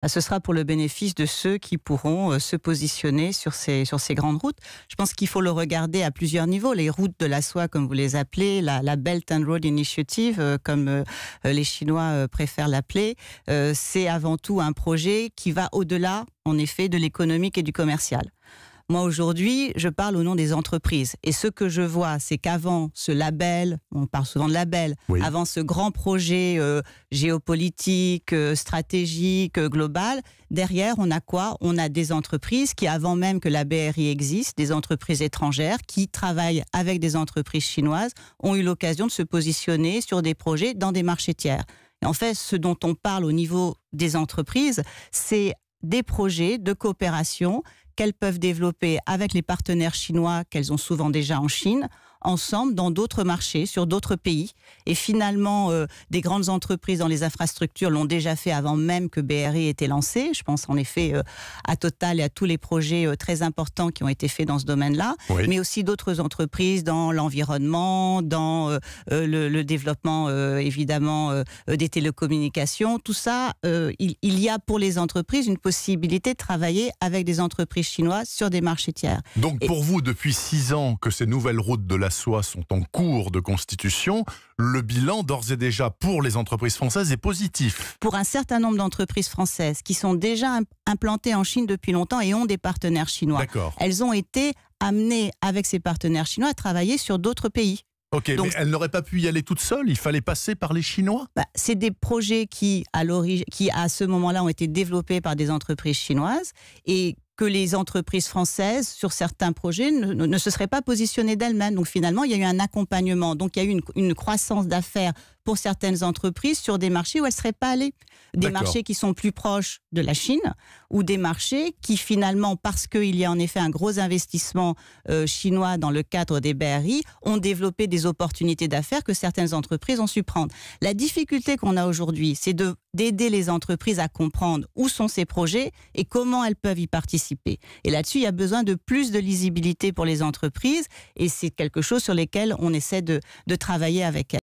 Ce sera pour le bénéfice de ceux qui pourront se positionner sur ces grandes routes. Je pense qu'il faut le regarder à plusieurs niveaux. Les routes de la soie, comme vous les appelez, la Belt and Road Initiative, comme les Chinois préfèrent l'appeler, c'est avant tout un projet qui va au-delà, en effet, de l'économique et du commercial. Moi, aujourd'hui, je parle au nom des entreprises. Et ce que je vois, c'est qu'avant ce label, on parle souvent de label, oui, avant ce grand projet géopolitique, stratégique, global, derrière, on a quoi? On a des entreprises qui, avant même que la BRI existe, des entreprises étrangères qui travaillent avec des entreprises chinoises, ont eu l'occasion de se positionner sur des projets dans des marchés tiers. Et en fait, ce dont on parle au niveau des entreprises, c'est des projets de coopération qu'elles peuvent développer avec les partenaires chinois qu'elles ont souvent déjà en Chine, ensemble dans d'autres marchés, sur d'autres pays. Et finalement, des grandes entreprises dans les infrastructures l'ont déjà fait avant même que BRI ait été lancé. Je pense en effet à Total et à tous les projets très importants qui ont été faits dans ce domaine-là, oui, mais aussi d'autres entreprises dans l'environnement, dans le développement évidemment des télécommunications. Tout ça, il y a pour les entreprises une possibilité de travailler avec des entreprises chinoises sur des marchés tiers. Donc pour vous, depuis 6 ans que ces nouvelles routes de la soie sont en cours de constitution, le bilan d'ores et déjà pour les entreprises françaises est positif. Pour un certain nombre d'entreprises françaises qui sont déjà implantées en Chine depuis longtemps et ont des partenaires chinois, elles ont été amenées avec ces partenaires chinois à travailler sur d'autres pays. Ok, donc, mais elles n'auraient pas pu y aller toutes seules, il fallait passer par les Chinois? C'est des projets qui, à ce moment-là, ont été développés par des entreprises chinoises et que les entreprises françaises, sur certains projets, ne se seraient pas positionnées d'elles-mêmes. Donc finalement, il y a eu un accompagnement. Donc il y a eu une croissance d'affaires pour certaines entreprises sur des marchés où elles ne seraient pas allées. Des marchés qui sont plus proches de la Chine ou des marchés qui finalement, parce qu'il y a en effet un gros investissement chinois dans le cadre des BRI, ont développé des opportunités d'affaires que certaines entreprises ont su prendre. La difficulté qu'on a aujourd'hui, c'est d'aider les entreprises à comprendre où sont ces projets et comment elles peuvent y participer. Et là-dessus, il y a besoin de plus de lisibilité pour les entreprises et c'est quelque chose sur lequel on essaie de travailler avec elles.